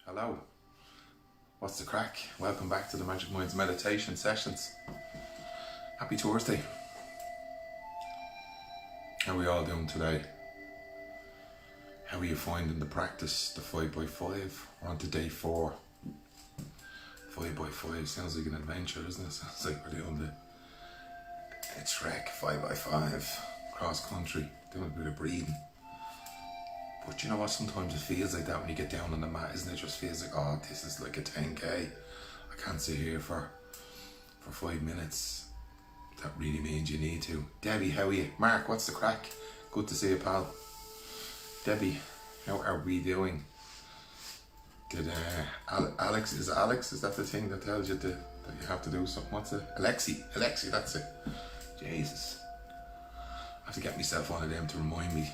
Hello, what's the crack? Welcome back to the Magic Minds meditation sessions. Happy Thursday. How are we all doing today? How are you finding the practice, the 5x5? We're on to day 4. 5x5 sounds like an adventure, doesn't it? Sounds like we're doing the trek 5x5 cross country, doing a bit of breathing. But you know what, sometimes it feels like that when you get down on the mat, isn't it? It just feels like, oh, this is like a 10k. I can't sit here for 5 minutes. That really means you need to. Debbie, how are you? Mark, what's the crack? Good to see you, pal. Debbie, how are we doing? Did Alex, is that the thing that tells you that you have to do something? What's it? Alexi, that's it. Jesus. I have to get myself one of them to remind me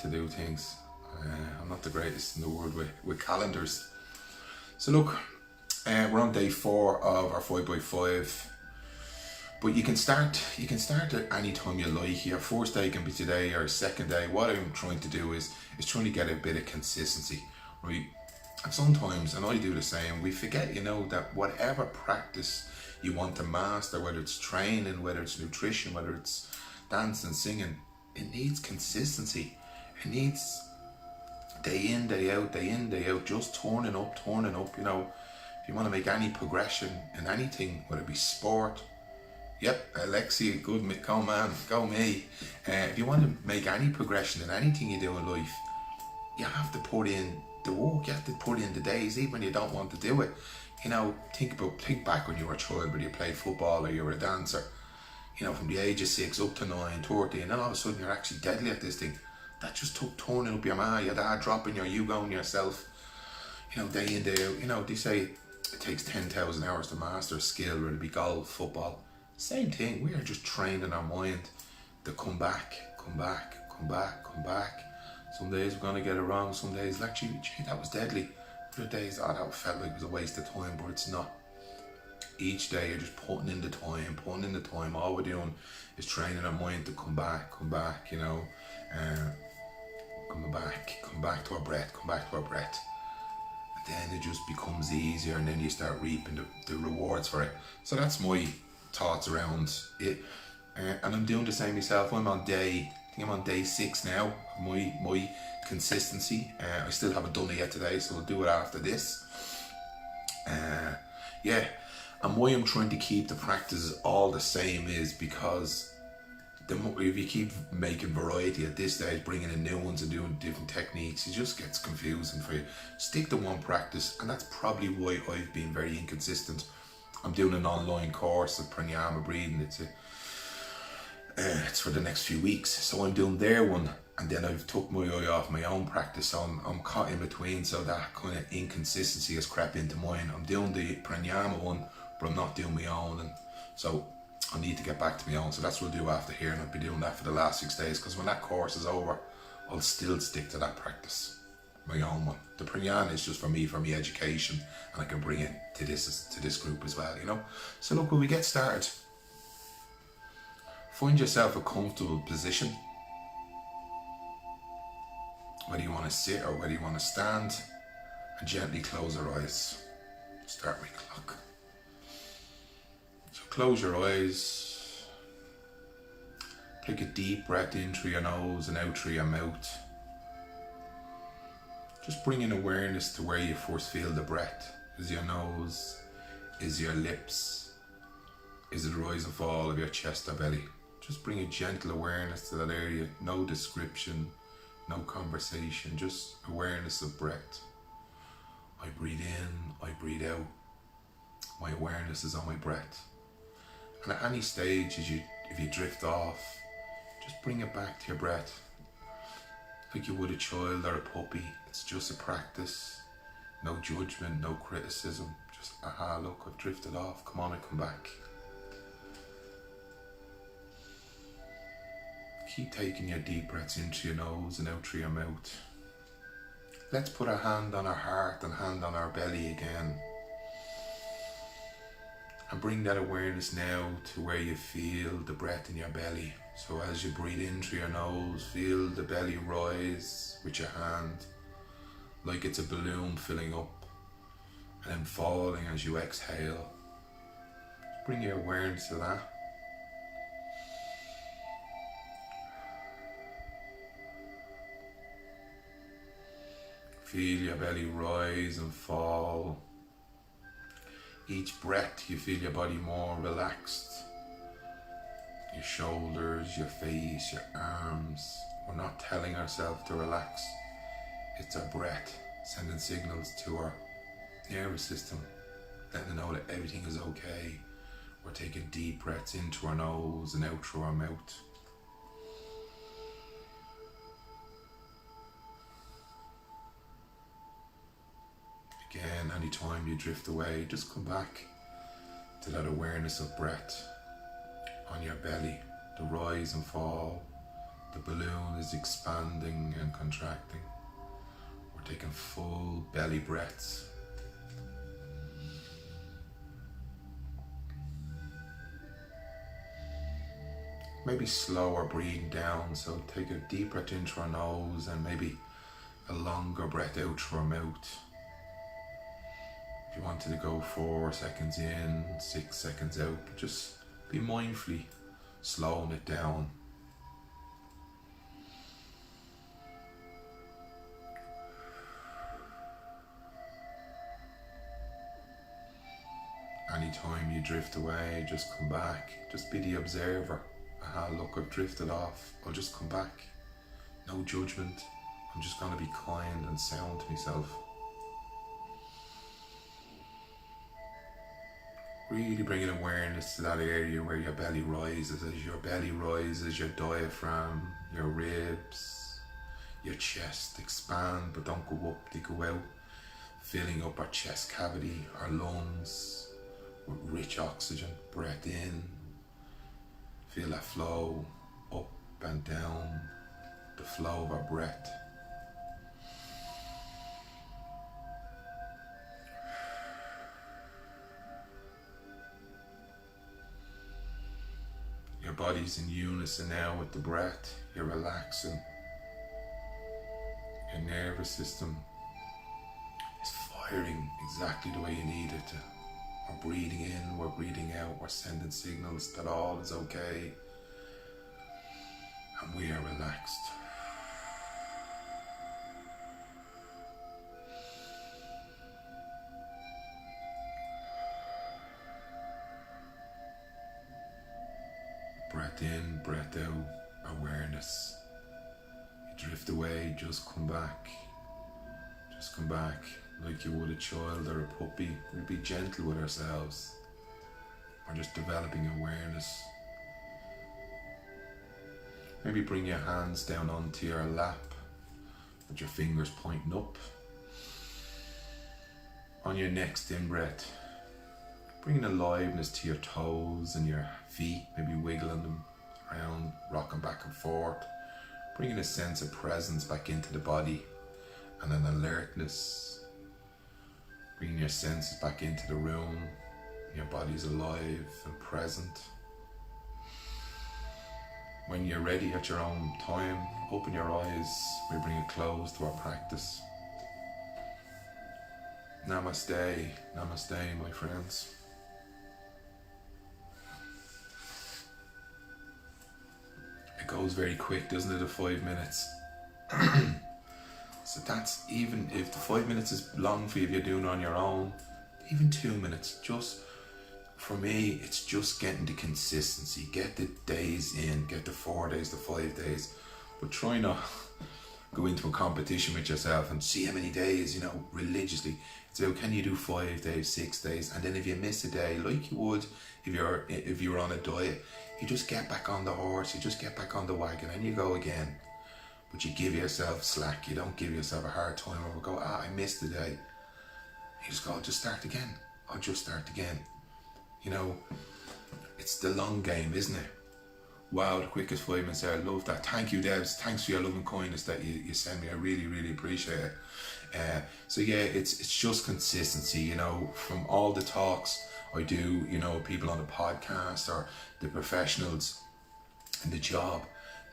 to do things. I'm not the greatest in the world with calendars. So look, we're on day 4 of our 5x5. But you can start at any time you like. Your first day can be today or second day. What I'm trying to do is trying to get a bit of consistency, right? And sometimes, and I do the same, we forget, that whatever practice you want to master, whether it's training, whether it's nutrition, whether it's dancing, singing, it needs consistency. It needs day in, day out, just turning up. If you want to make any progression in anything, whether it be sport, yep, Alexia, good, go man, go me. If you want to make any progression in anything you do in life, you have to put in the work, you have to put in the days, even when you don't want to do it. Think back when you were a child, whether you played football or you were a dancer, from the age of 6 up to 9, 13, and all of a sudden you're actually deadly at this thing. That just took turning up your ma, your dad dropping you going yourself, day in, day out. They say it takes 10,000 hours to master a skill, whether it be golf, football. Same thing, we are just training our mind to come back. Some days we're going to get it wrong, some days, like, gee, that was deadly. Other days, that felt like it was a waste of time, but it's not. Each day you're just putting in the time. All we're doing is training our mind to come back, come back to our breath. And then it just becomes easier, and then you start reaping the rewards for it. So that's my thoughts around it. And I'm doing the same myself. I'm on day 6 now, my consistency. I still haven't done it yet today, so I'll do it after this. And why I'm trying to keep the practices all the same is because if you keep making variety at this stage, bringing in new ones and doing different techniques, it just gets confusing for you. Stick to one practice, and that's probably why I've been very inconsistent. I'm doing an online course of pranayama breathing. It's for the next few weeks, so I'm doing their one, and then I've took my eye off my own practice, so I'm caught in between, so that kind of inconsistency has crept into mine. I'm doing the pranayama one, but I'm not doing my own, and so I need to get back to my own. So that's what I'll do after here, and I'll be doing that for the last 6 days, because when that course is over, I'll still stick to that practice, my own one. The pranayama is just for me, for my education, and I can bring it to this group as well, So look, when we get started, find yourself a comfortable position, whether you want to sit or whether you want to stand, and gently close your eyes. Start my clock. So close your eyes, take a deep breath in through your nose and out through your mouth. Just bring in awareness to where you first feel the breath. Is your nose? Is your lips? Is it the rise and fall of your chest or belly? Just bring a gentle awareness to that area. No description, no conversation, just awareness of breath. I breathe in, I breathe out. My awareness is on my breath. And at any stage, if you drift off, just bring it back to your breath. Like you would a child or a puppy. It's just a practice. No judgment, no criticism. Just, look, I've drifted off. Come on, I come back. Keep taking your deep breaths in through your nose and out through your mouth. Let's put a hand on our heart and hand on our belly again. And bring that awareness now to where you feel the breath in your belly. So as you breathe in through your nose, feel the belly rise with your hand. like it's a balloon filling up and then falling as you exhale. Bring your awareness to that. Feel your belly rise and fall. Each breath you feel your body more relaxed. Your shoulders, your face, your arms. We're not telling ourselves to relax. It's our breath sending signals to our nervous system, letting it know that everything is okay. We're taking deep breaths into our nose and out through our mouth. Again, anytime you drift away, just come back to that awareness of breath on your belly, the rise and fall. The balloon is expanding and contracting. We're taking full belly breaths. Maybe slower breathing down, so take a deep breath into our nose and maybe a longer breath out through our mouth. If you wanted to go 4 seconds in, 6 seconds out, but just be mindfully slowing it down. Anytime you drift away, just come back. Just be the observer. Aha, look, I've drifted off. I'll just come back. No judgment. I'm just going to be kind and sound to myself. Really bringing awareness to that area where your belly rises. As your belly rises, your diaphragm, your ribs, your chest expand, but don't go up, they go out. Filling up our chest cavity, our lungs with rich oxygen. Breath in. Feel that flow up and down, the flow of our breath. Your body's in unison now with the breath. You're relaxing. Your nervous system is firing exactly the way you need it to. We're breathing in, we're breathing out, we're sending signals that all is okay. And we are relaxed. Breath in, breath out, awareness. You drift away, just come back. Just come back like you would a child or a puppy. We'll be gentle with ourselves. We're just developing awareness. Maybe bring your hands down onto your lap with your fingers pointing up. On your next in-breath, bringing aliveness to your toes and your feet, maybe wiggling them around, rocking back and forth, bringing a sense of presence back into the body and an alertness, bringing your senses back into the room. Your body's alive and present. When you're ready at your own time, open your eyes. We bring a close to our practice. Namaste, namaste, my friends. It goes very quick, doesn't it, the 5 minutes? So that's, even if the 5 minutes is long for you if you're doing it on your own, even 2 minutes, just, for me, it's just getting the consistency. Get the days in, get the 4 days, the 5 days, but try not go into a competition with yourself and see how many days, religiously. It's about, can you do 5 days, 6 days, and then if you miss a day, like you would if you were on a diet, you just get back on the horse, you just get back on the wagon and you go again. But you give yourself slack, you don't give yourself a hard time or go, I missed a day. You just go, I'll just start again. It's the long game, isn't it? Wow, the quickest 5 minutes there, I love that. Thank you, Debs. Thanks for your love and kindness that you send me. I really, really appreciate it. So yeah, it's just consistency, from all the talks I do, people on the podcast or the professionals in the job.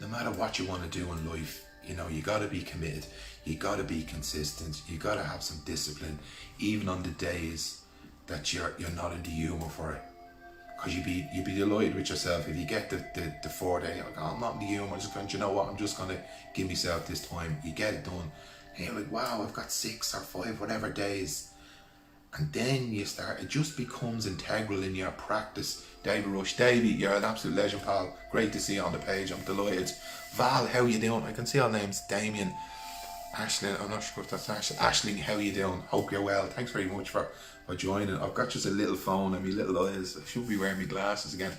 No matter what you want to do in life, you got to be committed. You got to be consistent. You got to have some discipline, even on the days that you're not in the humour for it. Because you'd be delighted with yourself if you get the 4 day. You're like, oh, I'm not in the humour. I'm just going. You know what? I'm just going to give myself this time. You get it done, and you're like, wow, I've got 6 or 5 whatever days. And then you start, it just becomes integral in your practice. David Rush, Davey, you're an absolute legend, pal. Great to see you on the page. I'm delighted. Val, how you doing? I can see all names. Damien, Ashley, I'm not sure if that's Ashley. Ashley, how you doing? Hope you're well. Thanks very much for joining. I've got just a little phone and my little eyes. I should be wearing my glasses again.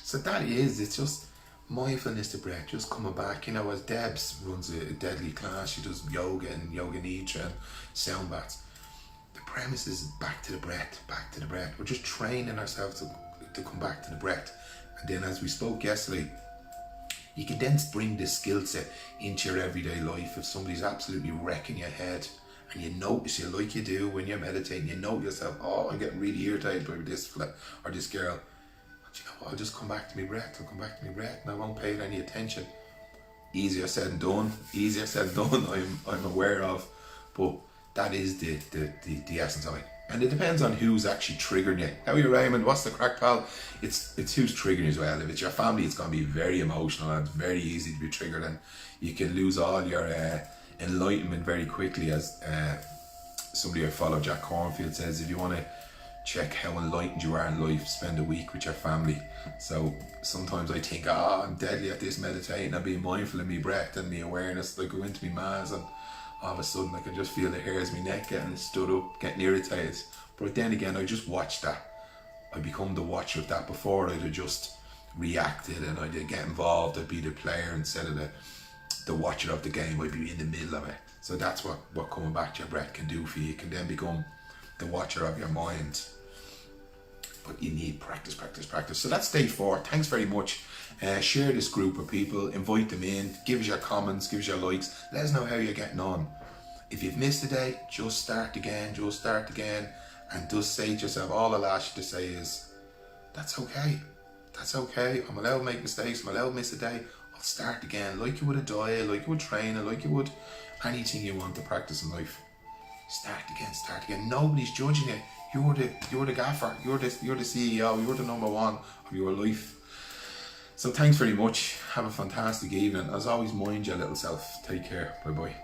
So that is, it's just mindfulness to breath, just coming back. You know, as Debs runs a deadly class, she does yoga and yoga nidra and sound baths. The premise is back to the breath, back to the breath. We're just training ourselves to come back to the breath. And then, as we spoke yesterday, you can then bring this skill set into your everyday life. If somebody's absolutely wrecking your head and you notice, you like you do when you're meditating, you know yourself, oh, I'm getting really irritated by this fella or this girl. But you know what, I'll just come back to my breath. I'll come back to my breath and I won't pay it any attention. Easier said than done. Easier said than done, I'm aware of. But that is the essence of it. And it depends on who's actually triggering you. How are you, Raymond? What's the crack, pal? It's who's triggering you as well. If it's your family, it's going to be very emotional and it's very easy to be triggered, and you can lose all your enlightenment very quickly. As somebody I follow, Jack Cornfield, says, if you want to check how enlightened you are in life, spend a week with your family. So sometimes I think, I'm deadly at this meditating and being mindful of my breath and my awareness. I go into my mass and all of a sudden I can just feel the hairs in my neck getting stood up, getting irritated. But then again, I just watch that. I become the watcher of that. Before I'd have just reacted and I'd get involved. I'd be the player instead of the watcher of the game. I'd be in the middle of it. So that's what coming back to your breath can do for you. You can then become the watcher of your mind. But you need practice, practice, practice. So that's stage 4. Thanks very much. Share this group with people, invite them in, give us your comments, give us your likes, let us know how you're getting on. If you've missed a day, just start again, and just say to yourself, all I'll ask you to say is, that's okay, I'm allowed to make mistakes, I'm allowed to miss a day, I'll start again, like you would a diet, like you would training, like you would anything you want to practice in life. Start again, nobody's judging you. You're the gaffer, you're the CEO, you're the number one of your life. So thanks very much. Have a fantastic evening. As always, mind your little self. Take care. Bye bye.